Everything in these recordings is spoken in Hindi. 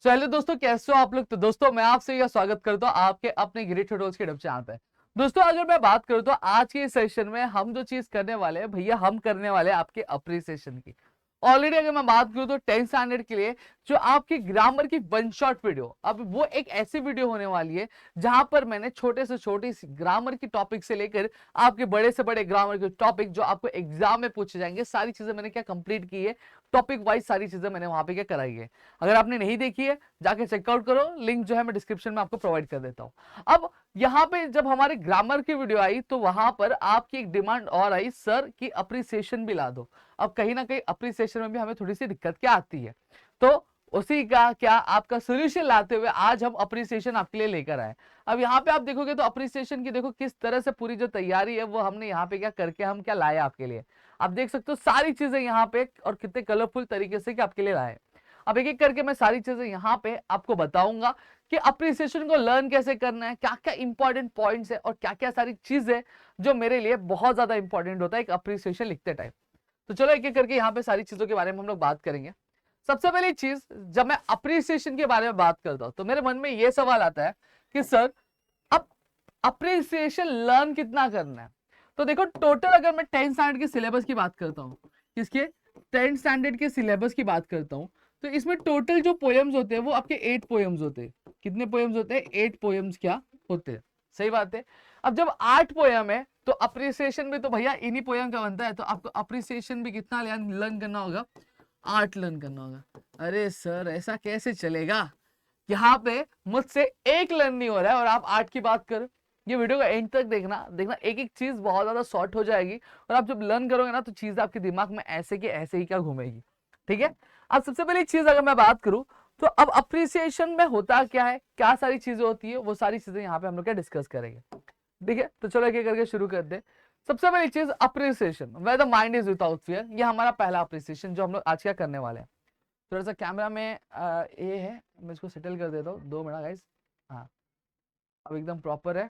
चलिए दोस्तों, कैसे हो आप लोग। तो दोस्तों मैं आपसे यह स्वागत करता हूँ आपके अपने ग्रेट ट्यूटोरियल्स के यूट्यूब चैनल पे। दोस्तों अगर मैं बात करूँ तो आज के इस सेशन में हम जो चीज करने वाले हैं भैया, हम करने वाले हैं आपके अप्रिसिएशन की। ऑलरेडी अगर मैं बात करूँ तो 10th स्टैंडर्ड के लिए जो आपकी ग्रामर की वन शॉट वीडियो, अब वो एक ऐसी वीडियो होने वाली है जहां पर मैंने छोटे से छोटे ग्रामर की टॉपिक से लेकर आपके बड़े से बड़े ग्रामर के टॉपिक जो आपको एग्जाम में पूछे जाएंगे, सारी चीजें मैंने क्या कंप्लीट की है। टॉपिक वाइज सारी चीजें मैंने वहां पे क्या कराई है। अगर आपने नहीं देखी है जाके चेकआउट करो, लिंक जो है मैं डिस्क्रिप्शन में आपको प्रोवाइड कर देता हूं। अब यहाँ पे जब हमारे ग्रामर की वीडियो आई तो वहां पर आपकी एक डिमांड और आई, सर की अप्रिसिएशन भी ला दो। अब कहीं ना कहीं अप्रिसिएशन में भी हमें थोड़ी सी दिक्कत क्या आती है, तो उसी का क्या आपका सोल्यूशन लाते हुए आज हम अप्रिसिएशन आपके लिए लेकर आए। अब यहाँ पे आप देखोगे तो अप्रिसिएशन की देखो किस तरह से पूरी जो तैयारी है वो हमने यहाँ पे क्या करके हम क्या लाए आपके लिए। आप देख सकते हो सारी चीजें यहाँ पे और कितने कलरफुल तरीके से कि आपके लिए लाए। अब एक एक करके मैं सारी चीजें यहाँ पे आपको बताऊंगा कि अप्रिसिएशन को लर्न कैसे करना है, क्या क्या इंपॉर्टेंट पॉइंट्स है और क्या क्या सारी चीजें जो मेरे लिए बहुत ज्यादा इंपॉर्टेंट होता है एक अप्रिसिएशन लिखते टाइम। तो चलो एक एक करके यहाँ पे सारी चीजों के बारे में हम लोग बात करेंगे। सबसे पहली चीज, जब मैं अप्रिसिएशन के बारे में बात करता हूं तो मेरे मन में यह सवाल आता है कि सर अब अप्रिसिएशन लर्न कितना करना है। तो देखो टोटल अगर मैं 10th स्टैंडर्ड के सिलेबस की बात करता हूँ, किसके 10th स्टैंडर्ड के सिलेबस की बात करता हूँ, तो इसमें टोटल जो पोएम्स होते हैं वो आपके 8 पोएम्स होते हैं। कितने पोएम्स होते हैं? 8 पोएम्स क्या होते हैं। सही बात है। अब जब 8 पोएम है तो अप्रिसिएशन भी तो भैया इन्हीं पोएम का बनता है, तो आपको अप्रिसिएशन भी कितना लर्न करना होगा? 8 लर्न करना होगा। अरे सर ऐसा कैसे चलेगा, यहाँ पे मुझसे एक लर्न नहीं हो रहा है और आप 8 की बात करो। ये वीडियो का एंड तक देखना देखना, एक एक चीज बहुत ज्यादा शॉर्ट हो जाएगी और आप जब लर्न करोगे ना तो चीज आपके दिमाग में ऐसे के ऐसे ही क्या घूमेगी। ठीक है। अब सबसे पहली चीज अगर मैं बात करूं तो अब अप्रिसिएशन में होता क्या है, क्या सारी चीजें होती है, वो सारी चीजें यहाँ पे हम लोग क्या डिस्कस करेंगे। ठीक है, तो चलो एक एक करके शुरू करते हैं। सबसे पहली चीज appreciation where the mind is without fear, ये हमारा पहला अप्रिसिएशन जो हम लोग आज क्या करने वाले हैं। थोड़ा सा कैमरा में ये है, मैं इसको सेटल कर देता हूँ 2 मिनट गाइस। हाँ, अब एकदम प्रॉपर है।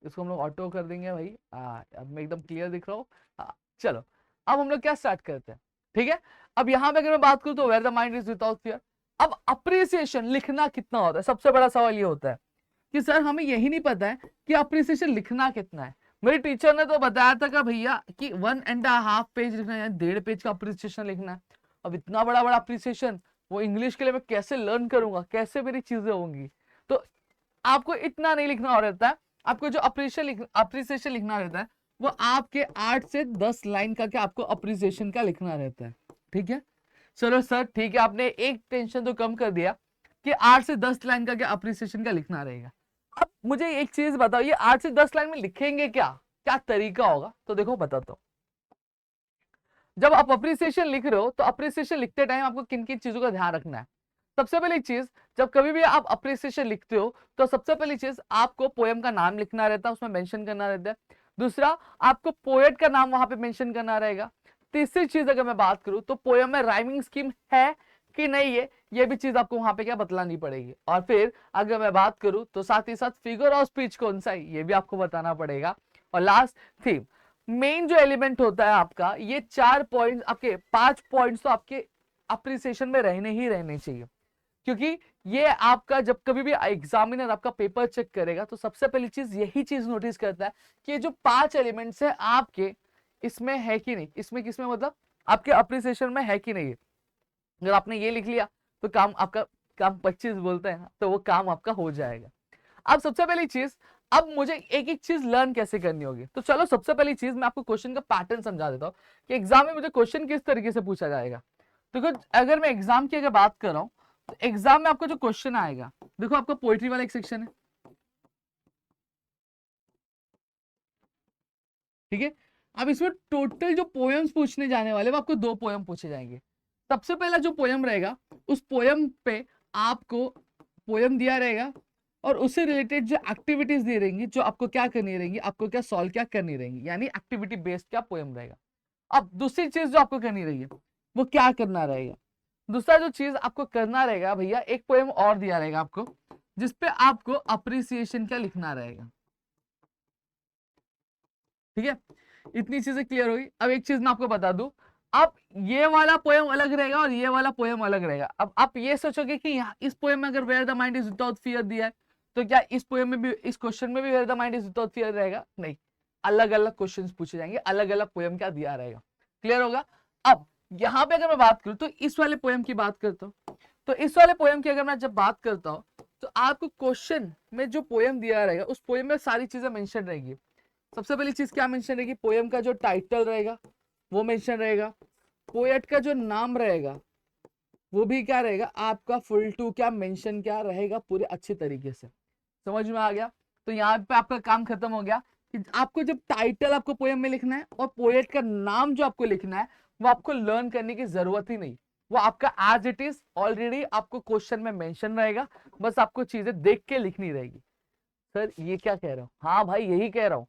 इसको हम लोग ऑटो कर देंगे भाई। अब मैं एकदम क्लियर दिख रहा हूँ। हाँ, चलो अब हम लोग क्या स्टार्ट करते हैं। ठीक है। अब यहाँ पे अगर मैं बात करूँ तो where the mind is without fear. अब अप्रिसिएशन लिखना कितना होता है, सबसे बड़ा सवाल ये होता है कि सर हमें यही नहीं पता है कि अप्रिसिएशन लिखना कितना है। मेरे टीचर ने तो बताया था कि भैया कि 1.5 पेज लिखना है, यानी 1.5 पेज का अप्रिसिएशन लिखना है। अब इतना बड़ा बड़ा अप्रिसिएशन वो इंग्लिश के लिए मैं कैसे लर्न करूंगा, कैसे मेरी चीजें होंगी। तो आपको इतना नहीं लिखना हो रहता है। आपको जो अप्रिसिएशन लिखना रहता है वो आपके 8 से 10 लाइन का क्या आपको अप्रिसिएशन का लिखना रहता है। ठीक है। चलो सर ठीक है, आपने एक टेंशन तो कम कर दिया कि 8 से 10 लाइन का क्या अप्रिसिएशन का लिखना रहेगा। अब मुझे एक चीज बताओ, ये 8 से 10 लाइन में लिखेंगे क्या, क्या तरीका होगा। तो देखो बताता हूँ। जब आप अप्रिसिएशन लिख रहे हो तो अप्रिसिएशन लिखते टाइम आपको किन किन चीजों का ध्यान रखना है। सबसे पहली चीज, जब कभी भी आप अप्रिसिएशन लिखते हो तो सबसे पहली चीज आपको पोएम का नाम लिखना रहता है, उसमें मेंशन करना रहता है। दूसरा, आपको पोएट का नाम वहां पे मेंशन करना रहेगा। तीसरी चीज अगर मैं बात करूं तो पोएम में राइमिंग स्कीम है कि नहीं है, ये भी चीज आपको वहां पे क्या बतलानी पड़ेगी। और फिर अगर मैं बात करूं तो साथ ही साथ फिगर ऑफ स्पीच कौन सा है ये भी आपको बताना पड़ेगा। और लास्ट, थीम। मेन जो एलिमेंट होता है आपका, ये 4 पॉइंट्स, आपके 5 पॉइंट्स तो आपके अप्रिसिएशन में रहने ही रहने चाहिए। क्योंकि ये आपका जब कभी भी एग्जामिनर आपका पेपर चेक करेगा तो सबसे पहली चीज यही चीज नोटिस करता है कि ये जो 5 एलिमेंट्स है आपके इसमें है कि नहीं, इसमें किसमें मतलब आपके अप्रिसिएशन में है कि नहीं। अगर आपने ये लिख लिया तो काम आपका, काम 25 बोलते हैं ना, तो वो काम आपका हो जाएगा। अब सबसे पहली चीज, अब मुझे एक एक चीज लर्न कैसे करनी होगी। तो चलो सबसे पहली चीज मैं आपको क्वेश्चन का पैटर्न समझा देता हूँ कि एग्जाम में मुझे क्वेश्चन किस तरीके से पूछा जाएगा। देखो अगर मैं एग्जाम की अगर बात कर रहा हूँ तो एग्जाम में आपको जो क्वेश्चन आएगा, देखो आपका पोएट्री वाला एक सेक्शन है। ठीक है। अब इसमें टोटल जो पोएम्स पूछने जाने वाले वो आपको 2 पोएम पूछे जाएंगे। सबसे पहला जो पोएम रहेगा उस पोएम पे आपको पोएम दिया रहेगा और उससे रिलेटेड जो एक्टिविटीज दी रहेंगी, जो आपको क्या करनी रहेंगी, आपको क्या सॉल्व क्या करनी रहेंगी, यानी एक्टिविटी बेस्ड क्या पोएम रहेगा। अब दूसरी चीज जो आपको करनी रहेगी वो क्या करना रहेगा। दूसरा जो चीज आपको करना रहेगा भैया, एक पोएम और दिया रहेगा आपको जिसपे आपको अप्रिसिएशन क्या लिखना रहेगा। ठीक है। इतनी चीजें क्लियर हुई। अब एक चीज मैं आपको बता दूं, अब ये वाला पोएम अलग रहेगा और ये वाला पोएम अलग रहेगा। अब आप ये सोचोगे कि यहाँ इस पोएम में अगर where the mind is without fear दिया है, तो क्या इस पोएम में भी, इस क्वेश्चन में भी where the mind is without fear रहेगा? नहीं, अलग अलग क्वेश्चन पूछे जाएंगे, अलग अलग पोएम क्या दिया रहेगा। क्लियर होगा? अब यहाँ पे अगर मैं बात करूं तो इस वाले पोएम की बात करता हूँ, तो इस वाले पोएम की अगर मैं जब बात करता हूँ, तो आपको क्वेश्चन में जो पोएम दिया रहेगा उस पोएम में सारी चीजें मेंशन रहेगी। सबसे पहली चीज क्या मेंशन रहेगी? पोएम का जो टाइटल रहेगा वो मेंशन रहेगा, पोएट का जो नाम रहेगा वो भी क्या रहेगा, आपका फुल टू क्या मेंशन क्या रहेगा पूरे अच्छे तरीके से। समझ में आ गया? तो यहाँ पे आपका काम खत्म हो गया कि आपको जब टाइटल आपको पोएम में लिखना है और पोएट का नाम जो आपको लिखना है वो आपको लर्न करने की जरूरत ही नहीं, वो आपका एज इट इज ऑलरेडी आपको क्वेश्चन में मेंशन रहेगा, बस आपको चीजें देख के लिखनी रहेगी। सर ये क्या कह रहे हो? हाँ भाई यही कह रहा हूँ,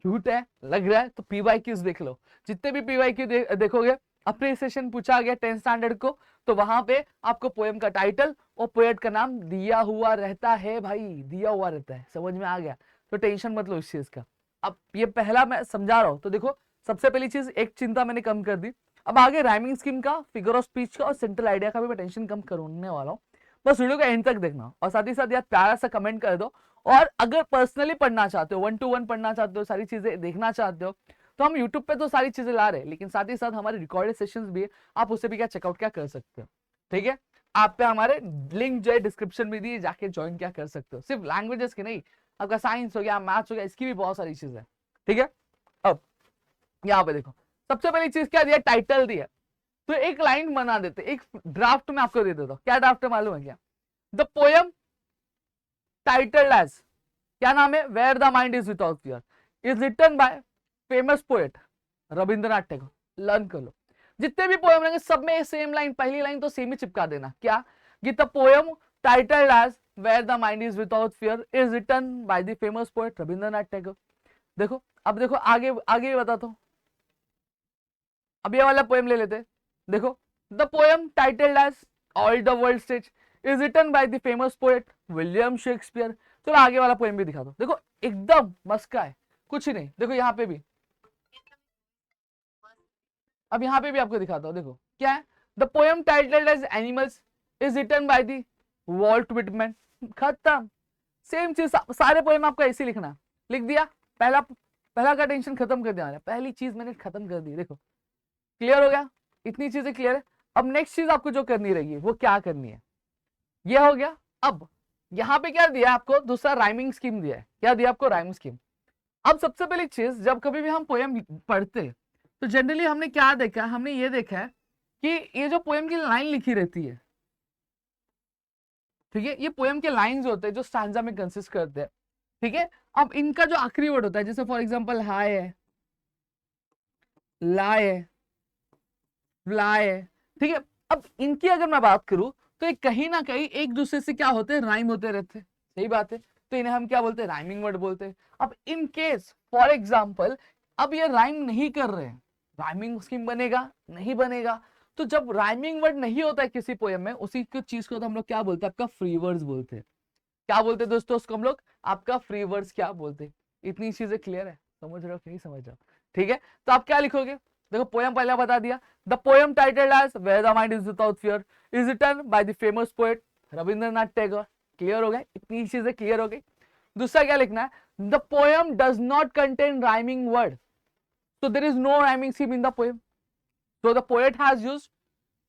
झूठ है लग रहा है तो पीवाईक्यूज देख लो, जितने भी पीवाईक्यू देखोगे अप्रिसिएशन पूछा गया 10th स्टैंडर्ड को, तो वहां पे आपको पोएम का टाइटल और पोएट का नाम दिया हुआ रहता है भाई, दिया हुआ रहता है। समझ में आ गया? तो टेंशन मत लो इस चीज का। अब ये पहला मैं समझा रहा हूं, तो देखो सबसे पहली चीज एक चिंता मैंने कम कर दी। अब आगे राइमिंग स्कीम का, फिगर ऑफ स्पीच का और सेंट्रल आइडिया का भी मैं टेंशन कम करने वाला हूँ। बस वीडियो को एंड तक देखना और साथ ही साथ यार प्यारा सा कमेंट कर दो। और अगर पर्सनली पढ़ना चाहते हो, 1-to-1 पढ़ना चाहते हो, सारी चीजें देखना चाहते हो, तो हम यूट्यूब पे तो सारी चीजें ला रहे हैं, लेकिन साथ ही साथ हमारे रिकॉर्डेड सेशंस भी है, आप उसे भी क्या चेकआउट क्या कर सकते हो। ठीक है? आप पे हमारे लिंक जो है डिस्क्रिप्शन में दिए, जाके ज्वाइन क्या कर सकते हो। सिर्फ लैंग्वेजेस की नहीं, आपका साइंस हो गया, मैथ्स हो गया, इसकी भी बहुत सारी चीजें है। ठीक है? अब यहाँ पे देखो सबसे पहली चीज क्या दिया, टाइटल दिया, तो एक लाइन बना देते, एक ड्राफ्ट में आपको दे देता हूँ। क्या ड्राफ्ट मालूम है क्या? द पोएम टाइटल्ड एज, क्या नाम है, where the mind is without fear, is written by famous poet Rabindranath Tagore. Learn कर लो, जितने भी पोएम रहेंगे सब में सेम लाइन, पहली लाइन तो सेम ही चिपका देना। क्या? कि the poem titled as where the mind is without fear is written by the famous poet Rabindranath Tagore. देखो अब देखो आगे आगे भी बताता हूँ। अब ये वाला पोएम ले लेते, देखो the poem titled as all the world stage is written by the famous poet William Shakespeare. चलो आगे वाला पोएम भी दिखा दो, देखो एकदम मस्का है, कुछ ही नहीं। देखो यहाँ पे भी, अब यहाँ पे भी आपको दिखाता हूँ, देखो क्या है, the poem titled as animals is written by the Walt Whitman. खत्म, सेम चीज, सारे पोएम आपको ऐसे लिखना है। लिख दिया, पहला पहला का टेंशन खत्म कर दिया, पहली चीज मैंने खत्म कर दी। देखो क्लियर हो गया, इतनी चीजें क्लियर है। अब नेक्स्ट चीज आपको जो करनी रहेगी वो क्या करनी है, ये हो गया। अब यहाँ पे क्या दिया आपको, दूसरा राइमिंग स्कीम दिया है। क्या दिया आपको? Rhyming scheme. अब सबसे पहली चीज, जब कभी भी हम पोएम पढ़ते तो जनरली हमने क्या देखा, हमने ये देखा है कि ये जो पोएम की लाइन लिखी रहती है, ठीक है, ये पोएम के लाइंस होते हैं जो स्टैंजा में कंसिस्ट करते हैं। ठीक है? अब इनका जो आखिरी वर्ड होता है, जैसे फॉर एग्जांपल हाय है, लाए है, फ्लाई है, ठीक है, अब इनकी अगर मैं बात करूं तो ये कहीं ना कहीं एक दूसरे से क्या होते हैं, राइम होते रहते हैं। सही बात है, तो इन्हें हम क्या बोलते हैं, राइमिंग वर्ड बोलते हैं। अब इन केस फॉर एग्जांपल अब ये राइम नहीं कर रहे हैं, राइमिंग स्कीम बनेगा नहीं बनेगा। तो जब राइमिंग वर्ड नहीं होता है किसी पोएम में, उसी की चीज को तो हम लोग क्या बोलते हैं, आपका फ्री वर्ड्स बोलते हैं। क्या बोलते हैं दोस्तों उसको हम लोग, आपका फ्री वर्ड्स क्या बोलते हैं। इतनी चीजें क्लियर है? समझ रहे हो कि नहीं समझ रहे हो? ठीक है, तो आप क्या लिखोगे, देखो पोएम पहले बता दिया, the poem titled as where the mind is without fear is written by the famous poet Rabindranath Tagore. Clear हो गया, इतनी चीजें क्लियर हो गई। दूसरा क्या लिखना है, the poem does not contain rhyming word, so there is no rhyming scheme in the poem, so the poet has used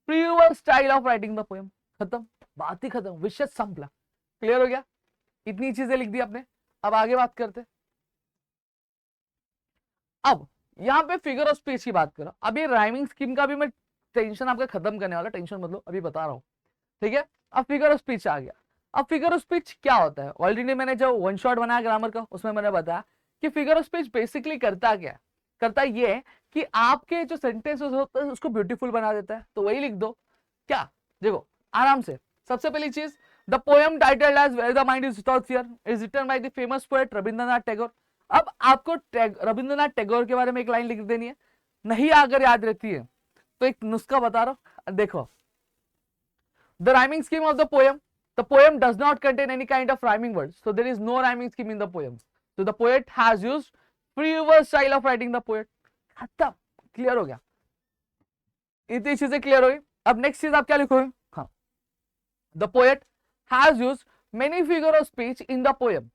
previous style of writing the poem। खत्म, बात ही खत्म, विषय संपला। क्लियर हो गया, इतनी चीजें लिख दी आपने। अब आगे बात करते, अब यहाँ पे फिगर ऑफ स्पीच की बात करो। अब ये राइमिंग स्कीम का भी मैं टेंशन आपका खत्म करने वाला, टेंशन मतलब अभी बता रहा हूँ। ठीक है, अब फिगर ऑफ स्पीच आ गया। अब फिगर ऑफ स्पीच क्या होता है, ऑलरेडी मैंने जो वन शॉट बनाया ग्रामर का उसमें मैंने बताया कि फिगर ऑफ स्पीच बेसिकली करता क्या है, करता ये है कि आपके जो सेंटेंसेस होते हैं उसको ब्यूटीफुल बना देता है। तो वही लिख दो। क्या, देखो आराम से, सबसे पहली चीज, the poem titled as where the mind is without fear is written by the famous poet Rabindranath Tagore. अब आपको रविंद्रनाथ टैगोर के बारे में एक लाइन लिख देनी है, नहीं अगर याद रहती है तो एक नुस्खा बता रहा हूं, देखो the rhyming scheme of the poem does not contain any kind of rhyming words, so there is no rhyming scheme in the poem, so the poet has used free verse style of writing the poet। खत्म, क्लियर हो गया। इतनी चीजें क्लियर हो गई। अब नेक्स्ट चीज आप क्या लिखोगे, हाँ, the poet has used many figure of speech in the poem.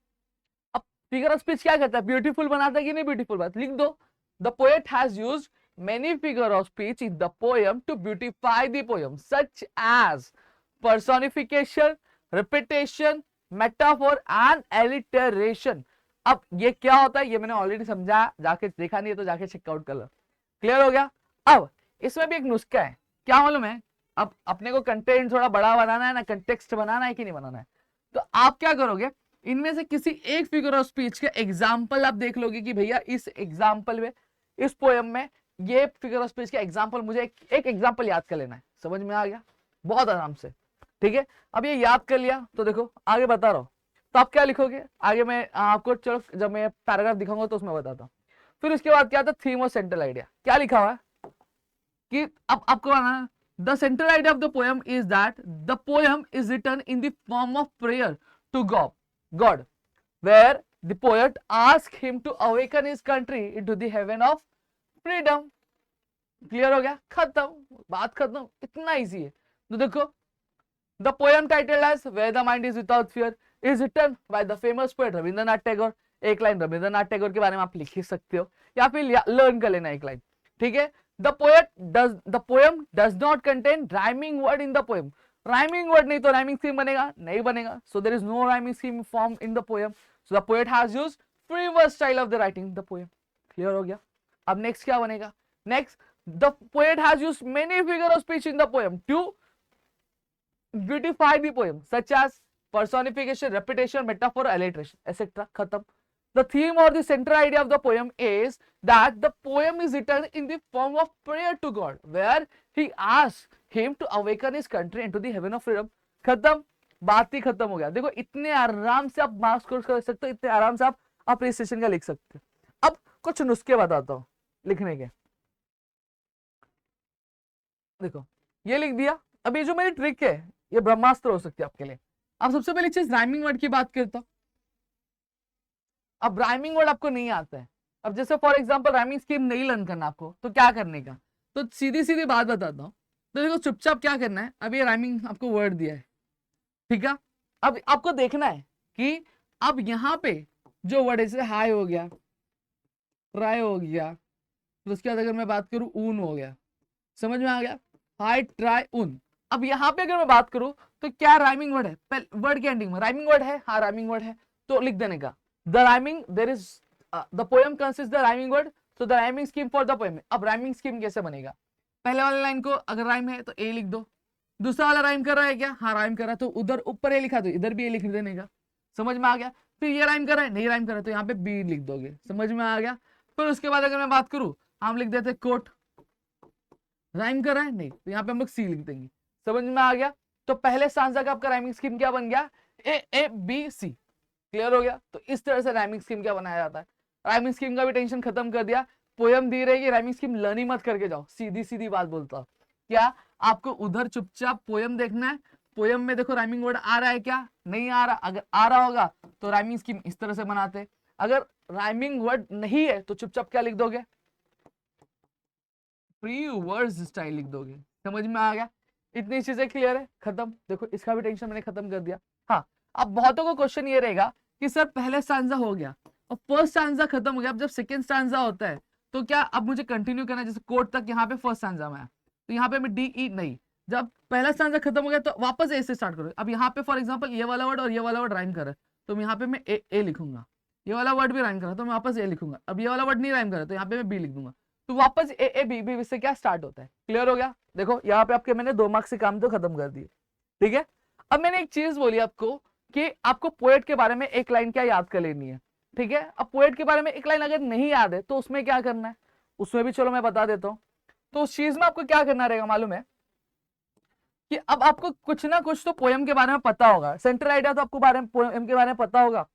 अब फिगर ऑफ स्पीच क्या कहता है, ब्यूटीफुल बनाता है कि नहीं ब्यूटीफुल, बात लिख दो। The poet has used many figure of speech in the poem to beautify the poem such as personification, repetition, metaphor and alliteration। अब ये क्या होता है ये मैंने ऑलरेडी समझाया, जाके देखा नहीं है तो जाके चेकआउट कर लो। क्लियर हो गया। अब इसमें भी एक नुस्खा है, क्या मालूम है, अब अपने को कंटेंट थोड़ा बड़ा बनाना है ना, कंटेक्स्ट बनाना है कि नहीं बनाना है, तो आप क्या करोगे, इनमें से किसी एक फिगर ऑफ स्पीच के एग्जाम्पल आप देख लोगे कि भैया इस एग्जाम्पल में, इस पोएम में ये फिगर ऑफ स्पीच के एग्जाम्पल, मुझे एक एग्जाम्पल याद कर लेना है। समझ में आ गया, बहुत आराम से, ठीक है। अब ये याद कर लिया तो देखो आगे बता रहा हूं, तो आप क्या लिखोगे आगे, मैं आपको चलो जब मैं पैराग्राफ दिखाऊंगा तो उसमें बताता हूँ। फिर उसके बाद क्या था, थीम और सेंट्रल आइडिया, क्या लिखा हुआ है कि अब आपको आना, the central idea of the poem is that the poem is written in the form of prayer to God where the poet ask him to awaken his country into the heaven of freedom. Clear हो गया, खत्म, बात खत्म, इतना इजी है। तो देखो, the poem titled as Where the Mind is Without Fear is written by the famous poet Rabindranath Tagore. एक लाइन रविंद्रनाथ टैगोर के बारे में आप लिख ही सकते हो या फिर लर्न कर लेना एक लाइन, ठीक है। the poem does not contain rhyming word in the poem। rhyming word नहीं तो rhyming scheme बनेगा नहीं बनेगा, so there is no rhyming scheme formed in the poem, so the poet has used free verse style of the writing the poem। Clear हो गया। अब नेक्स्ट क्या बनेगा, next the poet has used many figure of speech in the poem to beautify the poem such as personification, repetition, metaphor, alliteration, etc. Khatam। The theme or the central idea of the poem is that the poem is written in the form of prayer to God, where he asks him to awaken his country into the heaven of freedom। खत्म, बात ही खत्म हो गया। देखो इतने आराम से आप मार्क्स स्कोर कर सकते हो, इतने आराम से आप अप्रिसिएशन का लिख सकते हो। अब कुछ नुस्खे बताता हूं लिखने के। देखो ये लिख दिया, अब ये जो मेरी ट्रिक है ये ब्रह्मास्त्र हो सकती है आपके लिए। अब सबसे पहली चीज राइमिंग वर्ड की बात करता हूं। अब राइमिंग वर्ड आपको नहीं आता है, अब जैसे फॉर एग्जांपल राइमिंग स्कीम नहीं लर्न करना आपको, तो क्या करने का, तो सीधी सीधी बात बताता हूँ। तो देखो चुपचाप क्या करना है, अब ये राइमिंग आपको वर्ड दिया है, ठीक है। अब आपको देखना है कि अब यहाँ पे जो वर्ड है, जैसे हाई हो गया, ट्राई हो गया, तो उसके बाद अगर मैं बात करूं ऊन हो गया, समझ में आ गया, हाई ट्राई ऊन। अब यहाँ पे अगर मैं बात करूं तो क्या राइमिंग वर्ड है, वर्ड के एंडिंग में राइमिंग वर्ड है, हाँ राइमिंग वर्ड है, तो लिख देने का the rhyming, there is the poem consist the rhyming word, so the rhyming scheme for the poem. अब राइमिंग स्कीम कैसे बनेगा, पहले वाले लाइन को अगर राइम है तो ए लिख दो, दूसरा वाला राइम कर रहा है क्या, हाँ राइम कर रहा है, तो उधर ऊपर ए लिखा दो, इधर भी ए लिख देने का। समझ में आ गया। फिर ये राइम कर रहा है, नहीं राइम कर रहा है, तो यहाँ पे बी लिख दोगे। समझ में आ गया। फिर उसके बाद अगर मैं बात करूं, हम लिख देते कोट, राइम कर रहा है नहीं, तो यहाँ पे हम लोग सी लिख देंगे। समझ में आ गया। तो पहले स्टांजा का आपका राइमिंग स्कीम क्या बन गया, ए बी सी। क्लियर हो गया। तो इस तरह से राइमिंग स्कीम क्या बनाया जाता है। राइमिंग स्कीम का भी टेंशन खत्म कर दिया। पोयम दी रहेगी, राइमिंग स्कीम लर्न ही मत करके जाओ, सीधी सीधी बात बोलता हूं। क्या आपको उधर चुपचाप पोयम देखना है, पोयम में देखो राइमिंग वर्ड आ रहा है क्या, नहीं आ रहा, अगर आ रहा होगा तो राइमिंग स्कीम इस तरह से बनाते, अगर राइमिंग वर्ड नहीं है तो चुपचाप क्या लिख दोगे, फ्री वर्ड्स स्टाइल लिख दोगे। समझ में आ गया। इतनी चीजें क्लियर है, खत्म। देखो इसका भी टेंशन मैंने खत्म कर दिया। हाँ, अब बहुतों को क्वेश्चन ये रहेगा कि सर पहले स्टांजा हो गया और फर्स्ट स्टांजा खत्म हो गया, अब जब सेकंड स्टांजा होता है तो क्या अब मुझे कंटिन्यू करना है, जैसे कोर्ट तक यहाँ पे फर्स्ट स्टांजा में है तो यहाँ पे मैं डी ई नहीं, जब पहला स्टांजा खत्म हो गया तो वापस ए से स्टार्ट करो। अब यहाँ पे फॉर एग्जाम्पल ये वाला वर्ड और ये वाला वर्ड राइम कर रहा है तो यहाँ पे मैं ए लिखूंगा, ये वाला वर्ड भी राइम कर रहा है तो मैं वापस ए लिखूंगा, अब ये वाला वर्ड नहीं राइम कर रहा तो यहाँ पे मैं बी लिख दूंगा, तो वापस ए बी से क्या स्टार्ट होता है। क्लियर हो गया। देखो यहाँ पे आपके मैंने 2 मार्क्स से काम तो खत्म कर दिए, ठीक है। अब मैंने एक चीज बोली आपको कि आपको पोएट के बारे में एक लाइन क्या याद कर लेनी है, ठीक है। अब पोएट के बारे में एक लाइन अगर नहीं याद है तो उसमें क्या करना है, उसमें भी चलो मैं बता देता हूँ। तो उस चीज में आपको क्या करना रहेगा मालूम है कि अब आपको कुछ ना कुछ तो पोएम के बारे में पता होगा, सेंट्रल आइडिया तो आपको पोएम के बारे में पता होगा।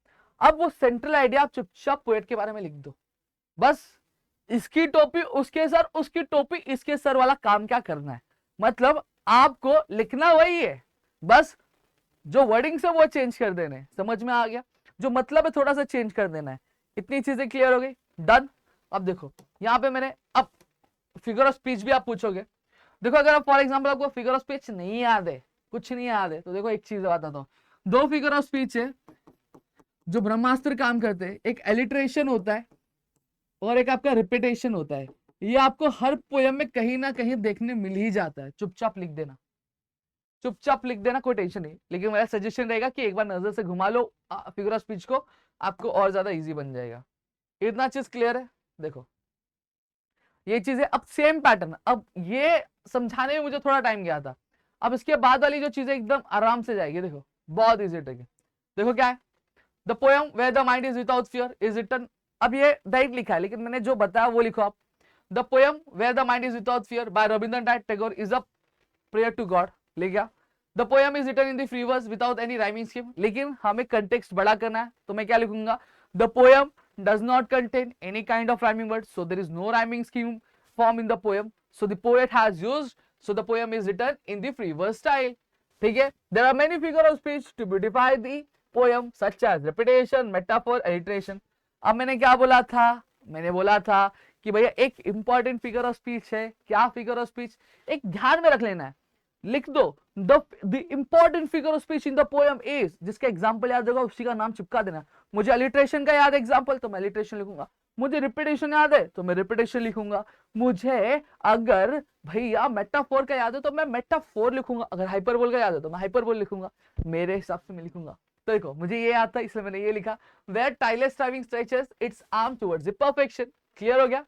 अब वो सेंट्रल आइडिया आप चुपचाप पोएट के बारे में लिख दो, बस। इसकी टोपी उसके सर, उसकी टोपी इसके सर वाला काम क्या करना है, मतलब आपको लिखना वही है, बस जो वर्डिंग से वो चेंज कर देने। समझ में आ गया। जो मतलब है थोड़ा सा चेंज कर देना है। इतनी चीजें क्लियर हो गई, डन। अब देखो यहाँ पे मैंने, अब फिगर ऑफ स्पीच भी आप पूछोगे, देखो अगर फॉर एग्जाम्पल आपको फिगर ऑफ स्पीच नहीं याद है, कुछ नहीं याद है, तो देखो एक चीज बताता हूँ, दो फिगर ऑफ स्पीच है जो ब्रह्मास्त्र काम करते हैं, एक एलिट्रेशन होता है और एक आपका रिपीटेशन होता है। ये आपको हर पोयम में कहीं ना कहीं देखने मिल ही जाता है। चुपचाप लिख देना, चुपचाप लिख देना, कोई टेंशन नहीं, लेकिन मेरा सजेशन रहेगा कि एक बार नजर से घुमा लो फिगर ऑफ स्पीच को, आपको और ज्यादा इजी बन जाएगा। इतना चीज क्लियर है? देखो ये चीज है। अब सेम पैटर्न, अब ये समझाने में मुझे थोड़ा टाइम गया था, अब इसके बाद वाली जो चीजें एकदम आराम से जाएगी। देखो बहुत इजी ट्रिक है। देखो क्या है, the poem where the mind is without fear is written. अब ये डायरेक्ट लिखा है, लेकिन मैंने जो बताया वो लिखो आप। The poem where the mind is without fear by Rabindranath Tagore is a prayer to God, लिख गया। The poem is written in the free verse without any rhyming scheme, लेकिन हमें कंटेक्स्ट बड़ा करना है, तो मैं क्या लिखूंगा, the poem does not contain any kind of rhyming words, so there is no rhyming scheme form in the poem, so the poet has used, so the poem is written in the free verse style. ठीक है, there are many figure of speech to beautify the poem such as repetition, metaphor, alliteration. अब मैंने क्या बोला था, मैंने बोला था कि भैया एक इंपॉर्टेंट फिगर ऑफ स्पीच है। क्या फिगर ऑफ स्पीच, एक ध्यान में रख लेना है, लिख दो the important figure of speech in the poem is, जिसका एग्जांपल याद होगा उसी का नाम चिपका देना। मुझे अलिट्रेशन का याद है एग्जांपल, तो मैं अलिट्रेशन लिखूंगा। मुझे रिपीटेशन याद है तो मैं रिपीटेशन लिखूंगा। मुझे अगर भैया मेटाफोर का याद है तो मैं मेटाफोर लिखूंगा। अगर हाइपरबोल का याद है तो मैं हाइपरबोल लिखूंगा। मेरे हिसाब से मैं लिखूंगा। तो देखो मुझे ये याद था इसलिए मैंने ये लिखा, where tireless striving stretches its arms towards the perfection. Clear हो गया?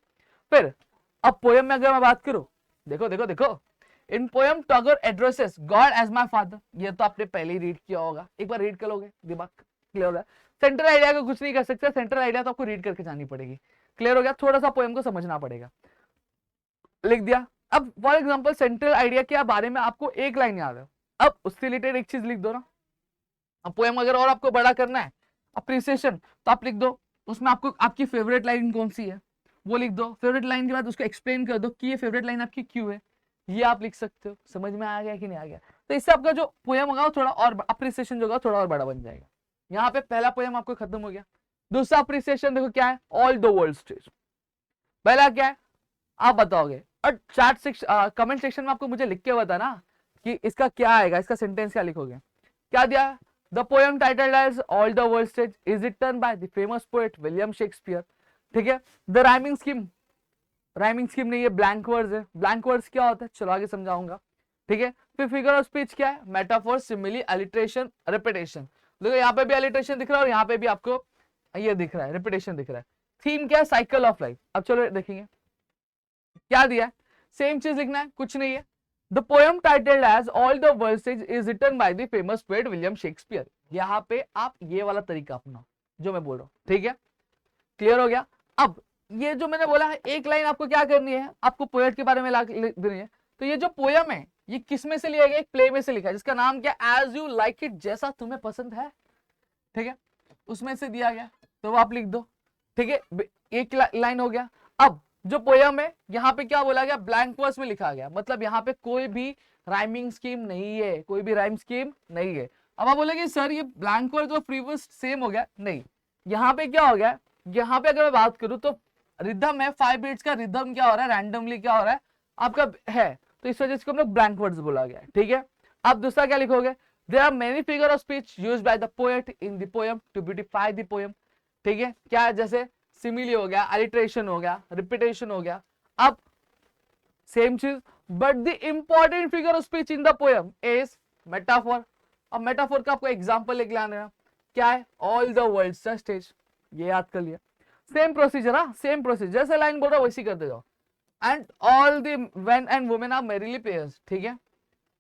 फिर अब पोएम में अगर मैं बात करूं, देखो देखो देखो, in poem Tagore addresses God as my father. ये तो आपने पहले ही रीड किया होगा, एक बार रीड कर लोगे, दिमाग क्लियर हो गया। सेंट्रल आइडिया को कुछ नहीं कर सकते, सेंट्रल आइडिया तो आपको रीड करके जानी पड़ेगी। क्लियर हो गया? थोड़ा सा पोएम को समझना पड़ेगा। लिख दिया। अब फॉर एग्जांपल सेंट्रल आइडिया के बारे में आपको एक लाइन याद है, अब उससे रिलेटेड एक चीज लिख दो ना। अब पोएम अगर और आपको बड़ा करना है, अप्रिसिएशन, तो आप लिख दो उसमें आपको आपकी फेवरेट लाइन कौन सी है वो लिख दो। फेवरेट लाइन के बाद उसको एक्सप्लेन कर दो कि ये फेवरेट लाइन आपकी क्यों है, ये आप लिख सकते हो। समझ में आ गया कि नहीं आ गया? तो इससे आपका जो पोएम होगा थोड़ा और अप्रिसिएशन जो होगा थोड़ा और बड़ा बन जाएगा। यहाँ पे पहला पोएम आपको खत्म हो गया। दूसरा अप्रिसिएशन देखो क्या है, ऑल द वर्ल्ड स्टेज। पहला क्या है आप बताओगे, और चैट सेक्शन कमेंट सेक्शन में आपको मुझे लिख के बताना कि इसका क्या आएगा, इसका सेंटेंस क्या लिखोगे। क्या दिया, the poem titled as all the world stage is written by the famous poet William Shakespeare. ठीक है, the rhyming scheme, rhyming scheme नहीं है, ब्लैंक वर्ड्स है। ब्लैंक वर्ड्स क्या होता है चलो आगे समझाऊंगा। ठीक है, फिर फिगर ऑफ स्पीच क्या है, मेटाफोर, सिमिली, अलिट्रेशन, रिपीटेशन। देखो यहाँ पे भी अलिट्रेशन दिख रहा है और यहाँ पे भी आपको ये दिख रहा है, रिपीटेशन दिख रहा है। थीम क्या है, साइकिल ऑफ लाइफ। अब चलो देखेंगे क्या दिया है, सेम चीज लिखना है, कुछ नहीं है। The poem titled as all the world stage is written by the famous poet William Shakespeare. यहाँ पे आप ये वाला तरीका अपनाओ जो मैं बोल रहा हूँ। ठीक है, क्लियर हो गया? अब ये जो मैंने बोला है, एक लाइन आपको क्या करनी है, आपको पोएट के बारे में लिख देनी है। तो ये जो पोएम है ये किस में से लिया गया, एक प्ले में से लिखा है जिसका नाम क्या, एज यू लाइक इट, जैसा तुम्हें पसंद है। ठीक है, उसमें से दिया गया तो वो आप लिख दो। ठीक है, एक लाइन हो गया। अब जो पोएम है यहाँ पे क्या बोला गया, ब्लैंक वर्स में लिखा गया, मतलब यहाँ पे कोई भी राइमिंग स्कीम नहीं है, कोई भी राइम स्कीम नहीं है। अब आप बोलेंगे सर ये ब्लैंक वर्स और फ्री वर्स सेम हो गया, नहीं। यहाँ पे क्या हो गया, यहाँ पे अगर मैं बात करूं तो रिदम है, 5 बीट्स का रिदम क्या हो रहा है, रैंडमली क्या हो रहा है आपका है, तो इस वजह से हम लोग ब्लैंक वर्ड्स बोला गया है। ठीक है, अब दूसरा क्या लिखोगे, there are many figure of speech used by the poet in the poem to beautify the poem. ठीक है, क्या है, जैसे सिमिली हो गया, अलिट्रेशन हो गया, रिपीटेशन हो गया। अब सेम चीज, but the important figure of speech in the poem is metaphor. अब मेटाफोर का आपको एग्जांपल लिख लाना, क्या है, ऑल द वर्ल्ड स्टेज, ये याद कर लिया। सेम प्रोसीजर, हाँ सेम प्रोसीजर, जैसे लाइन बोल रहा हूं वैसे करते जाओ। And all the men and women are merely players. ठीक है,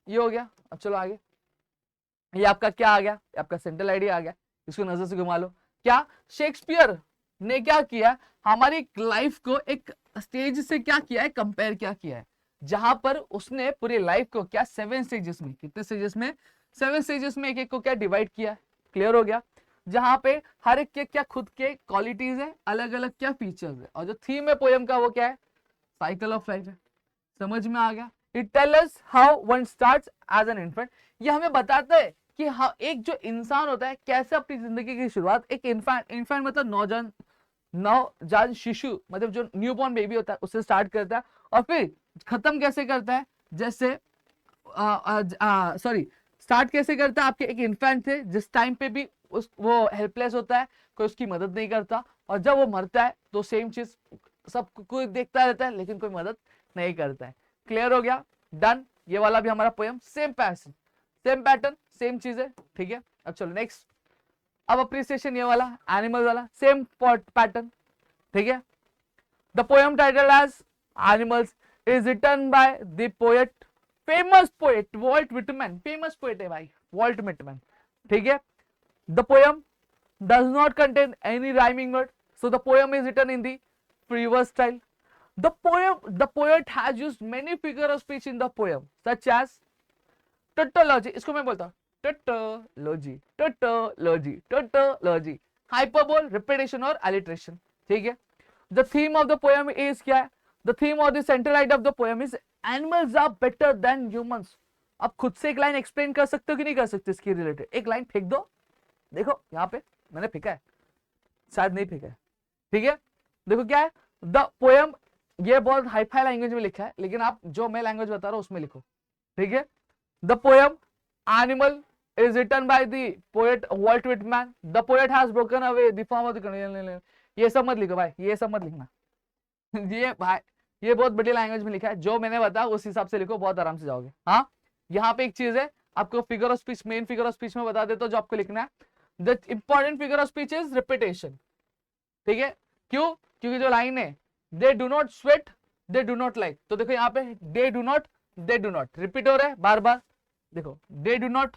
ये हो गया। अब चलो आगे, ये आपका क्या आ गया, आपका सेंट्रल आइडिया आ गया, इसको नजर से घुमा लो। क्या शेक्सपियर ने क्या किया, हमारी लाइफ को एक स्टेज से क्या किया है, कंपेयर क्या किया है, जहां पर उसने पूरी लाइफ को क्या 7 स्टेजेस में, कितने स्टेजेस में, 7 स्टेजेस में एक एक को क्या डिवाइड किया। क्लियर हो गया? जहां पे हर एक के क्या खुद के क्वालिटीज है, अलग अलग क्या फीचर्स है, और जो थीम है पोएम का वो क्या है, साइकिल ऑफ लाइफ है। समझ में आ गया? It tell us how one starts as an infant. ये हमें बताता है कि हाँ एक जो इंसान होता है कैसे अपनी जिंदगी की शुरुआत, एक इन्फेंट मतलब नवजात शिशु, मतलब जो न्यूबॉर्न बेबी होता है उससे स्टार्ट करता है, और फिर खत्म कैसे करता है, जैसे सॉरी, स्टार्ट कैसे करता है, आपके एक इन्फेंट थे जिस टाइम पे भी वो हेल्पलेस होता है, कोई उसकी मदद नहीं करता, और जब वो मरता है तो सेम चीज सब कोई देखता रहता है लेकिन कोई मदद नहीं करता है। क्लियर हो गया, डन। ये वाला भी हमारा पोयम सेम पैटर्न सेम चीज है, ठीक है। अब चलो नेक्स्ट, अब अप्रिसिएशन ये वाला एनिमल वाला सेम पैटर्न, ठीक है। The poem title as animals is written by the poet, famous poet Walt Whitman, famous poet है भाई वॉल्ट विटमैन, ठीक है। The poem does not contain any rhyming word, so the poem is written in the free verse style. The poet has used many figure of speech in the poem such as tautology, इसको मैं बोलता हूँ tautology, hyperbole, repetition और alliteration, ठीक है। The theme of the poem is क्या है, the theme or the central idea of the poem is animals are better than humans। अब खुद से एक लाइन एक्सप्लेन कर सकते हो कि नहीं कर सकते इसके रिलेटेड, एक लाइन फेंक दो, देखो यहाँ पे मैंने फेंका है, शायद नहीं फेंका है, ठीक है। देखो क्या है, द पोएम, ये बहुत हाईफाई लैंग्वेज में लिखा है लेकिन आप जो मैं लैंग्वेज बता रहा हूं उसमें लिखो, ठीक है। The poem animal is written by the poet Walt Whitman, the poet has broken away the form of the, ये सब मत लिखो भाई, ये सब मत लिखना ये भाई ये बहुत बड़ी लैंग्वेज में लिखा है, जो मैंने बताया उस हिसाब से लिखो, बहुत आराम से जाओगे। हाँ, यहाँ पे एक चीज है, आपको figure of speech, main figure of speech में बता देता हूं जो आपको लिखना है। The important figure of speech is repetition, ठीक है। क्यों, क्योंकि जो लाइन है they do not sweat they do not like, तो देखो यहाँ पे दे डू नॉट रिपीट हो रहा है बार बार, देखो दे डू नॉट,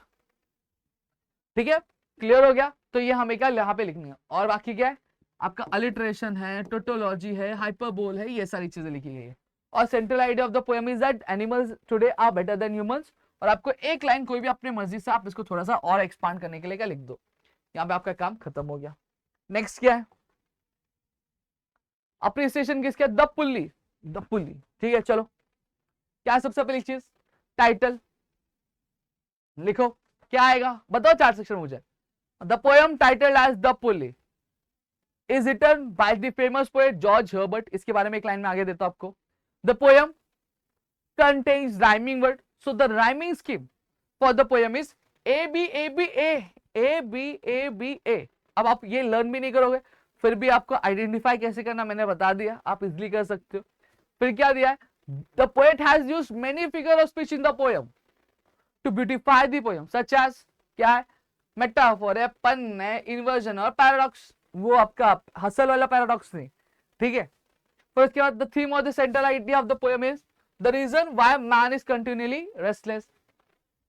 ठीक है। क्लियर हो गया, तो ये हमें क्या यहाँ पे लिखनी है, और बाकी क्या है आपका अलिटरेशन है, टोटोलॉजी है, हाइपरबोल है, ये सारी चीजें लिखी गई है। और central idea of the poem is that animals today are better than humans, और आपको एक लाइन कोई भी अपनी मर्जी से आप इसको थोड़ा सा और एक्सपांड करने के लिए क्या लिख दो, यहाँ पे आपका काम खत्म हो गया। नेक्स्ट क्या है, अप्रिसिएशन किसका, द पुल्ली, ठीक है। चलो क्या सबसे पहली चीज, टाइटल लिखो, क्या आएगा बताओ, 4 सेक्शन मुझे। The poem title as the pulley is written by the famous poet George Herbert, इसके बारे में एक लाइन में आगे देता हूं आपको। The poem contains rhyming word, so the rhyming scheme for the poem is A B A B A A B A B A. अब आप ये लर्न भी नहीं करोगे, फिर भी आपको आइडेंटिफाई कैसे करना मैंने बता दिया, आप इजिली कर सकते हो। फिर क्या दिया है, the poet has used many figure of speech in the poem to beautify the poem such as, क्या है, मेटाफोर है, पन है, इन्वर्जन और पैराडॉक्स, वो आपका हसल वाला पैराडॉक्स नहीं, ठीक है। फिर उसके बाद the theme of the central idea of the poem is the reason why man is continually restless.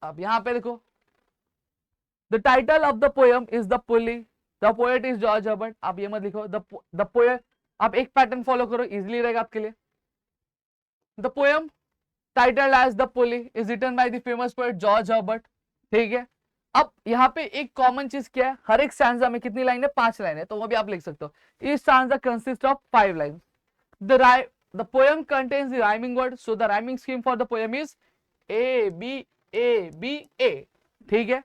अब यहां पे देखो, the title of the poem is the pulley, the poet is George Herbert, आप ये मत लिखो, द पोएट, आप एक पैटर्न फॉलो करो, इजीली रहेगा आपके लिए। The poem title as the pulley is written by the famous poet George Herbert, ठीक है। अब यहाँ पे एक कॉमन चीज क्या है, हर एक स्टैंजा में कितनी लाइन है, 5 लाइन है, तो वो भी आप लिख सकते हो। Each stanza consist of 5 lines. The poem contains the rhyming word, so the rhyming scheme for the poem is A B A B A, ठीक है।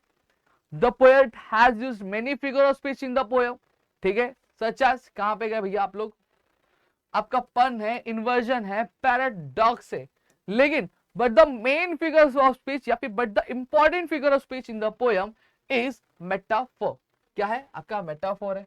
The poet has used many figure of speech in the poem, ठीक है, such as, कहाँ पे गए भैया आप लोग, आपका पन है, इन्वर्जन है, पैराडॉक्स है, लेकिन but the main figures of speech या फिर but the important figure of speech in the poem is metaphor, क्या है आपका मेटाफोर है,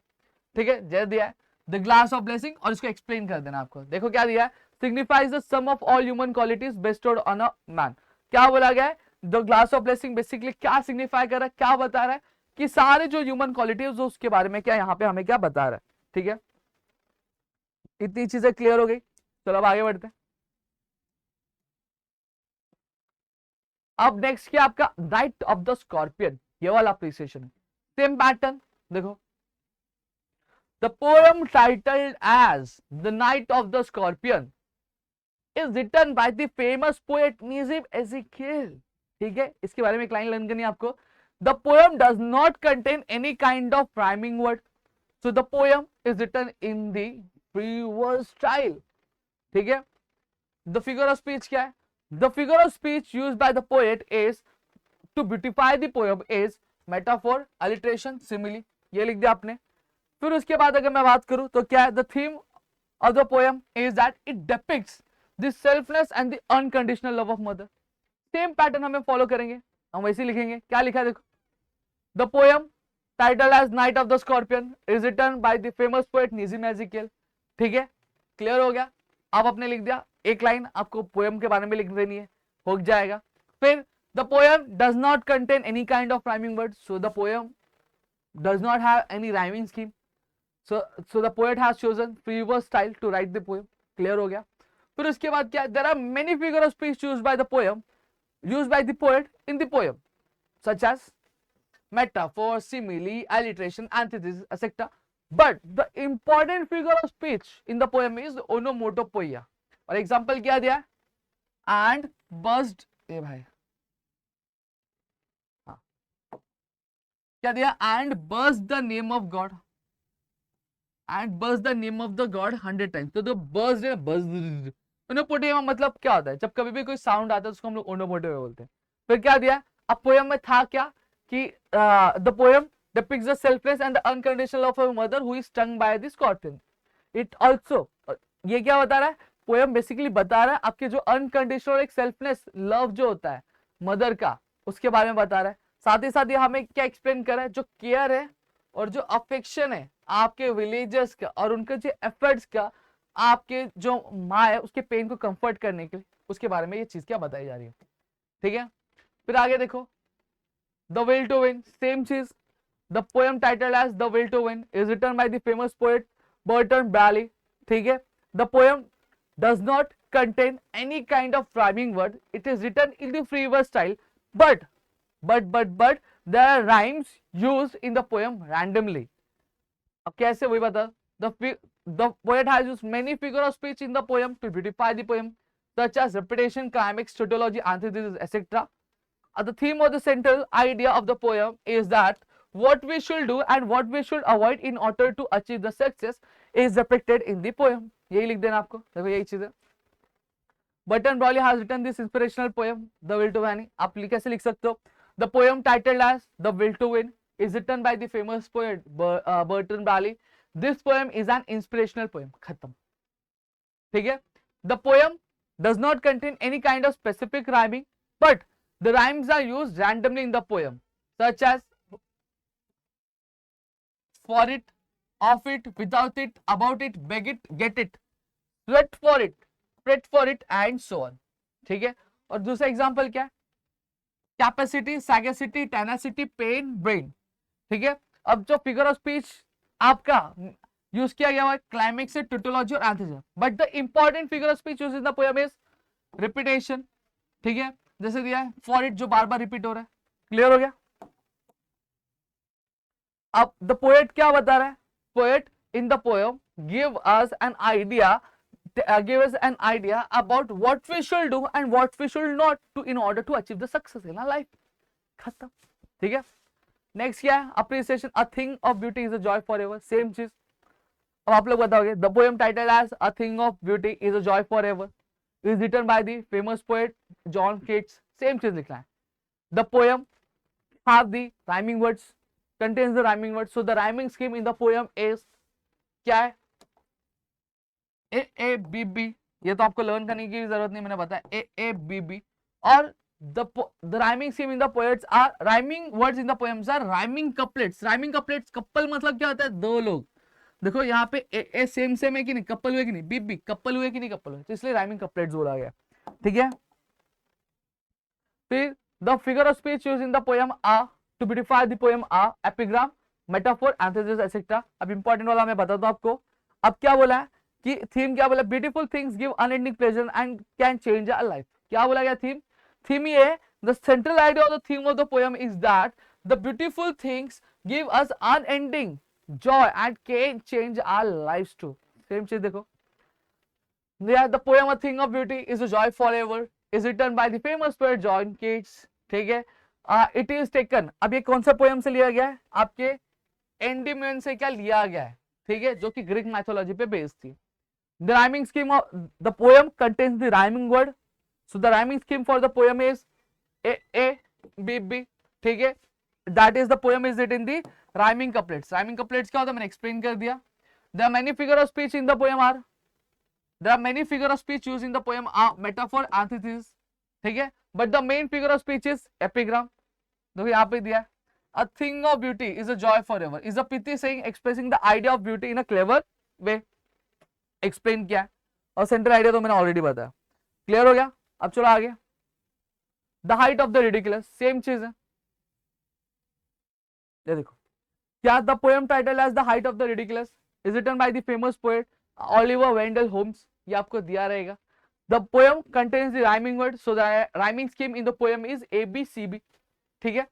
ठीक है। जैसे दिया है द ग्लास ऑफ ब्लेसिंग, और इसको एक्सप्लेन कर देना आपको, देखो क्या दिया है, signifies the sum of all human qualities bestowed on a man. क्या बोला गया है, the glass of blessing basically क्या सिग्निफाई कर रहा है, क्या बता रहा है कि सारे जो ह्यूमन क्वालिटीज उसके बारे में क्या यहाँ पे हमें क्या बता रहा है, ठीक है। इतनी चीजें क्लियर हो गई, चलो अब आगे बढ़ते हैं। अब नेक्स्ट क्या आपका नाइट ऑफ द स्कॉर्पियन, ये वाला अप्रिसिएशन है, सेम पैटर्न देखो। The poem titled as The Night of the Scorpion is written by the famous poet Nizib Ezekiel, ठीक है। इसके बारे में एक लाइन लर्न करनी है आपको। The poem does not contain any kind of rhyming word, so the poem is written in the free verse style, ठीक है। The figure of speech क्या है, the figure of speech used by the poet is to beautify the poem is metaphor, alliteration, simile, ये लिख दिया आपने। फिर उसके बाद अगर मैं बात करूं तो क्या है, the theme of the poem is that it depicts the selfless and the unconditional love of mother, same pattern हमें फॉलो करेंगे, हम वैसे लिखेंगे। क्या लिखा है देखो, the poem title as night of the scorpion is written by the famous poet Nissim Ezekiel. ठीक है, क्लियर हो गया। अब आपने लिख दिया, एक लाइन आपको पोयम के बारे में लिख देनी है, हो जाएगा। फिर the poem does not contain any kind of rhyming word, so the poem does not have any rhyming scheme, so the poet has chosen free verse style to write the poem। Clear हो गया। फिर उसके बाद क्या, there are many figure of speech used by the poem, used by the poet in the poem, such as metaphor, simile, alliteration, antithesis, etc. But the important figure of speech in the poem is onomatopoeia। और एग्जाम्पल क्या दिया, and buzzed, ये भाई हाँ क्या दिया, and buzzed the name of God, and buzz the name of the God 100 times। तो buzz है, buzz ओनोपोटिया मतलब क्या होता है, जब कभी भी कोई साउंड आता है उसको हम लोग ओनोपोटिया बोलते हैं। फिर क्या दिया, अब पोयम में था क्या कि the poem depicts the selfless and the unconditional love of a mother who is stung by the scorpion। It also, ये क्या बता रहा है, पोयम बेसिकली बता रहा है आपके जो अनकंडीशनल एक सेल्फलेस लव जो होता है मदर का, उसके बारे में बता रहा है। साथ ही साथ ये हमें क्या एक्सप्लेन कर रहा है, जो केयर है और जो अफेक्शन है आपके विलेजर्स का और उनके जो एफर्ट्स का आपके जो माँ है उसके पेन को कंफर्ट करने के लिए, उसके बारे में ये चीज क्या बताई जा रही है। ठीक है, फिर आगे देखो, the will to win, same चीज। The poem title as the will to win is written by the famous poet Burton Braley. ठीक है, the poem does not contain any kind of rhyming word, it is written in the free verse style, but there are rhymes used in the poem randomly। अब कैसे वही बता, the poet has used many figure of speech in the poem to beautify the poem, such as repetition, climax, tautology, antithesis, etc. The theme of the central idea of the poem is that what we should do and what we should avoid in order to achieve the success is depicted in the poem। यही लिख देना आपको, देखो यही चीज है। Burton Braley has written this inspirational poem The Will to Win। आप कैसे लिख सकते हो, the poem titled as The Will to Win is written by the famous poet Bertrand Bradley। This poem is an inspirational poem। खत्म। ठीक है, the poem does not contain any kind of specific rhyming, but the rhymes are used randomly in the poem, such as for it, of it, without it, about it, beg it, get it, sweat for it, pray for it, and so on। ठीक है, और दूसरा एग्जाम्पल क्या है, capacity, sagacity, tenacity, pen, brain. ठीक है, अब जो फिगर ऑफ स्पीच आपका यूज किया गया है क्लाइमेक्स से टोटोलॉजी और antithesis, but the important figure of speech use in the poem is repetition. ठीक है, जैसे दिया है फॉर इट, जो बार बार रिपीट हो रहा है। क्लियर हो गया। अब द पोएट क्या बता रहा है, poet in the poem give us an idea, give us an idea about what we should do and what we should not do in order to achieve the success in our life। खत्म। ठीक है, नेक्स्ट क्या है, appreciation, a thing of beauty is a joy for ever. Same चीज, अब आप लोग बताओगे, the poem title as a thing of beauty is a joy for ever is written by the famous poet John Keats. Same चीज लिखना है। The poem have the rhyming words, contains the rhyming words, so the rhyming scheme in the poem is क्या है, ए ए बी बी। ये तो आपको लर्न करने की जरूरत नहीं, मैंने बताया ए ए बी बी। और the rhyming scheme in the poets are rhyming words in the poems are rhyming couplets। rhyming couplets, couple मतलब क्या होता है, दो लोग। देखो यहाँ पे ए ए सेम सेम है कि नहीं, कपल हुए कि नहीं, बी बी कपल हुए कि नहीं, कपल हुए, तो इसलिए rhyming couplets बोला गया। ठीक है, फिर the figure of speech used in the poem are to beautify the poem are epigram, metaphor, antithesis, etc। अब इंपॉर्टेंट वाला मैं बताता हूँ आपको। अब क्या बोला है कि थीम क्या बोला, beautiful things give unending pleasure and can change our life. क्या बोला गया थीम, थीम ये है, the central idea of the theme of the poem is that the beautiful things give us unending joy and can change our lives too. Same चीज देखो, the poem a thing of beauty is a joy forever is written by the famous poet John Keats. ठीक है, इट इज टेकन, अब ये कौन सा पोएम से लिया गया है, आपके एंडीमेन से क्या लिया गया है। ठीक है, जो कि ग्रीक मैथोलॉजी पे बेस्ड थी। The rhyming scheme of the poem contains the rhyming word, so the rhyming scheme for the poem is a a b b। ठीक है, that is the poem is written in the rhyming couplets। rhyming couplets क्या होता है, मैंने explain कर दिया। There are many figure of speech in the poem are, there are many figure of speech used in the poem are metaphor, antithesis। ठीक है, but the main figure of speech is epigram. देखो यहाँ पे दिया है, a thing of beauty is a joy for ever, is a pithy saying expressing the idea of beauty in a clever way. Explain किया है, और सेंट्रल आइडिया तो मैंने ऑलरेडी बताया। क्लियर हो गया? अब चलो आगे, the height of the ridiculous, same चीज है। ये देखो, क्या the poem title as the height of the ridiculous is written by the famous poet Oliver Wendell Holmes, ये आपको दिया रहेगा। The poem contains the rhyming word, so the rhyming scheme in the poem is ABCB। ठीक है,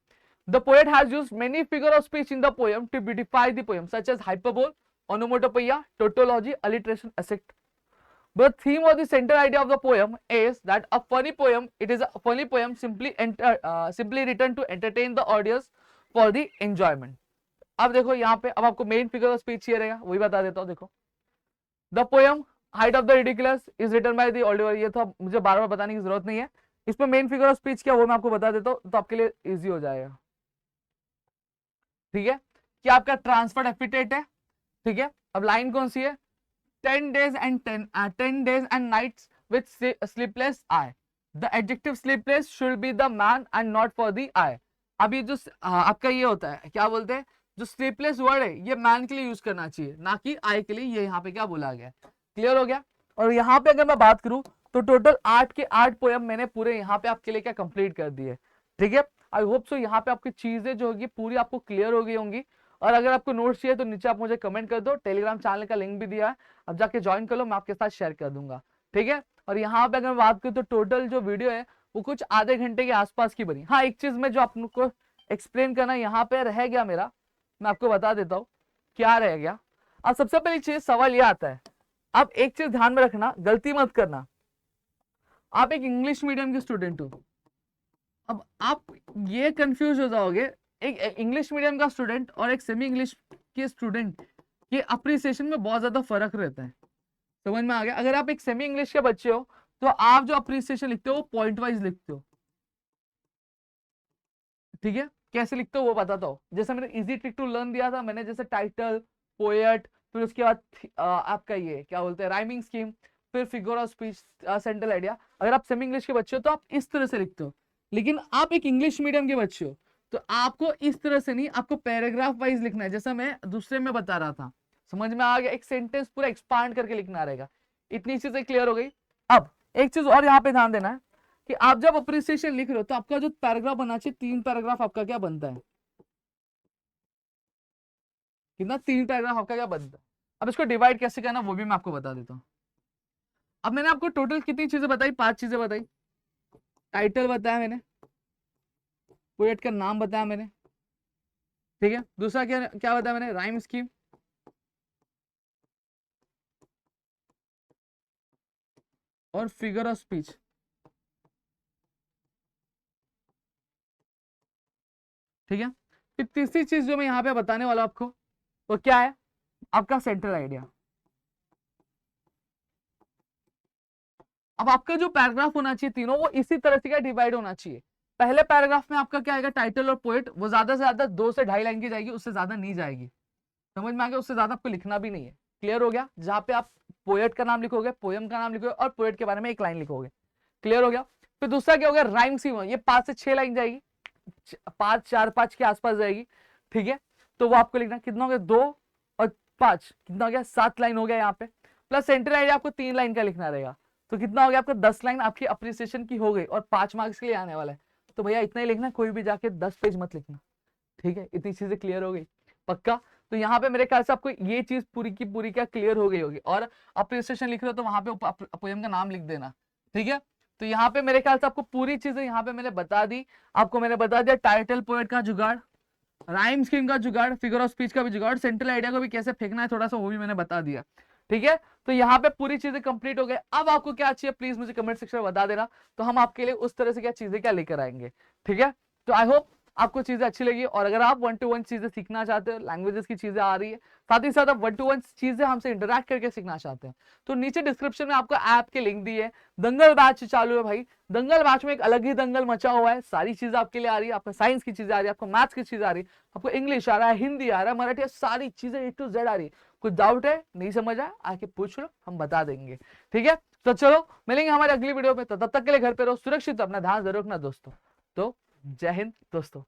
the poet has used many figure of speech in the poem to beautify the poem such as hyperbole, onomatopoeia, tautology, alliteration, etc. The theme or the central idea of the poem is that a funny poem, it is a funny poem simply written to entertain the audience for the enjoyment. अब देखो यहाँ पे, अब आपको मेन फिगर ऑफ स्पीच ये रहेगा, वही बता देता हूँ। देखो, the poem height of the ridiculous is written by the Oliver, ये तो मुझे बार बार बताने की जरूरत नहीं है। इसमें मेन फिगर ऑफ स्पीच क्या, वो मैं आपको बता देता हूँ, तो आपके लिए इजी हो जाएगा। ठीक है, क्या आपका ट्रांसफर्ड एपिटेट है। ठीक है, अब लाइन कौन सी है, 10 days and nights with sleepless eye. The adjective sleepless should be the man and not for the eye. अब ये जो आपका ये होता है, क्या बोलते हैं, जो स्लीपलेस वर्ड है ये मैन के लिए यूज करना चाहिए, ना कि आई के लिए। ये यहाँ पे क्या बोला गया, क्लियर हो गया? और यहाँ पे अगर मैं बात करूं तो टोटल 8 के 8 पोएम मैंने पूरे यहाँ पे आपके लिए क्या कंप्लीट कर दिए। ठीक है, आई होप सो यहाँ पे आपकी चीजें जो होगी पूरी आपको क्लियर हो गई होंगी। और अगर आपको नोट्स चाहिए तो नीचे आप मुझे कमेंट कर दो, टेलीग्राम चैनल का लिंक भी दिया है, अब जाके ज्वाइन कर लो, मैं आपके साथ शेयर कर दूंगा। ठीक है, और यहाँ पे अगर मैं बात करूँ तो टोटल जो वीडियो है वो कुछ आधे घंटे के आसपास की बनी। हाँ, एक चीज में जो आपको एक्सप्लेन करना यहाँ पे रह गया मेरा, मैं आपको बता देता हूँ क्या रह गया। अब सबसे पहली चीज, सवाल ये आता है, आप एक चीज ध्यान में रखना, गलती मत करना। आप एक इंग्लिश मीडियम के स्टूडेंट हो, अब आप ये कंफ्यूज हो जाओगे, एक इंग्लिश मीडियम का स्टूडेंट और एक सेमी इंग्लिश के स्टूडेंट के अप्रिसिएशन में बहुत ज्यादा फर्क रहता है। समझ में आ गया? अगर आप एक सेमी इंग्लिश के बच्चे हो तो आप जो अप्रिसिएशन लिखते हो वो पॉइंट वाइज लिखते हो। ठीक है, कैसे लिखते हो वो बताता हूँ। जैसे मैंने इजी ट्रिक टू लर्न दिया था, मैंने जैसे टाइटल, पोएट, फिर उसके बाद आपका ये क्या बोलते हैं राइमिंग स्कीम, फिर figure of speech, central idea. अगर आप सेमी इंग्लिश के बच्चे हो तो आप इस तरह से लिखते हो, लेकिन आप एक इंग्लिश मीडियम के बच्चे हो तो आपको इस तरह से नहीं, आपको पैराग्राफ वाइज लिखना है, जैसा मैं दूसरे में बता रहा था। समझ में आ गया? एक सेंटेंस पूरा एक्सपांड करके लिखना रहेगा। इतनी चीजें क्लियर हो गई। अब एक चीज और यहाँ पे ध्यान देना है कि आप जब अप्रिसिएशन लिख रहे हो तो आपका जो पैराग्राफ बनना चाहिए, 3 पैराग्राफ आपका क्या बनता है, कितना, 3 पैराग्राफ आपका क्या बनता है। अब इसको डिवाइड कैसे करना वो भी मैं आपको बता देता हूँ। अब मैंने आपको टोटल कितनी चीजें बताई, 5 चीजें बताई। टाइटल बताया मैंने, पोएट का नाम बताया मैंने, ठीक है, दूसरा क्या क्या बताया मैंने, राइम स्कीम, और फिगर ऑफ स्पीच। ठीक है, फिर तीसरी चीज जो मैं यहाँ पे बताने वाला आपको वो क्या है, आपका सेंट्रल आइडिया। अब आपका जो पैराग्राफ होना चाहिए तीनों, वो इसी तरह से क्या डिवाइड होना चाहिए। पहले पैराग्राफ में आपका क्या आएगा, टाइटल और पोएट, वो ज्यादा से ज्यादा 2 से 2.5 लाइन की जाएगी, उससे ज्यादा नहीं जाएगी। समझ में आ गया? उससे ज्यादा आपको लिखना भी नहीं है। क्लियर हो गया? जहां पे आप पोएट का नाम लिखोगे, पोएम का नाम लिखोगे और पोएट के बारे में 1 लाइन लिखोगे। क्लियर हो गया? फिर दूसरा क्या हो गया, राइम स्कीम, ये 5 से 6 लाइन जाएगी, 5, 4, 5 के आसपास जाएगी। ठीक है, तो वो आपको लिखना कितना हो गया, 2 और 5 कितना हो गया, 7 लाइन हो गया यहाँ पे। प्लस सेंट्रल आइडिया आपको 3 लाइन का लिखना रहेगा, तो कितना हो गया आपका, 10 लाइन आपकी अप्रिसिएशन की हो गई, और 5 मार्क्स के लिए आने वाला है। तो भैया इतना ही लिखना, कोई भी जाके 10 पेज मत लिखना। ठीक है, इतनी चीजें क्लियर हो गई पक्का? तो यहाँ पे मेरे ख्याल से आपको ये चीज पूरी की पूरी क्या क्लियर हो गई होगी। और अप्रिसिएशन लिख रहे हो तो वहां पे पोएम का नाम लिख देना। ठीक है, तो यहाँ पे मेरे ख्याल से आपको पूरी चीजें यहाँ पे मैंने बता दी। आपको मैंने बता दिया टाइटल पोएट का जुगाड़, राइम स्कीम का जुगाड़, फिगर ऑफ स्पीच का भी जुगाड़, सेंट्रल आइडिया को भी कैसे फेंकना है थोड़ा सा वो भी मैंने बता दिया। ठीक है, तो यहाँ पे पूरी चीजें कंप्लीट हो गए। अब आपको क्या चाहिए प्लीज मुझे कमेंट सेक्शन में बता देना, तो हम आपके लिए उस तरह से क्या चीजें क्या लेकर आएंगे। ठीक है, तो आई होप आपको चीजें अच्छी लगी। और अगर आप 1-to-1 चीजें सीखना चाहते हो, लैंग्वेजेस की चीजें आ रही है, साथ ही साथ आप 1-to-1 चीजें हमसे इंटरेक्ट करके सीखना चाहते हैं, तो नीचे डिस्क्रिप्शन में आपको ऐप के लिंक दी है। दंगल बैच चालू है भाई, दंगल बैच में एक अलग ही दंगल मचा हुआ है, सारी चीजें आपके लिए आ रही है। आपको साइंस की चीजें आ रही है, आपको मैथ्स की चीजें आ रही है, आपको इंग्लिश आ रहा है, हिंदी आ रहा है, मराठी, सारी चीजें A to Z आ रही है। कुछ डाउट है, नहीं समझ आया, आके पूछ लो, हम बता देंगे। ठीक है, तो चलो मिलेंगे हमारे अगली वीडियो में, तो तब तक के लिए घर पे रहो, सुरक्षित, अपना ध्यान जरूर रखना दोस्तों। तो जय हिंद दोस्तों।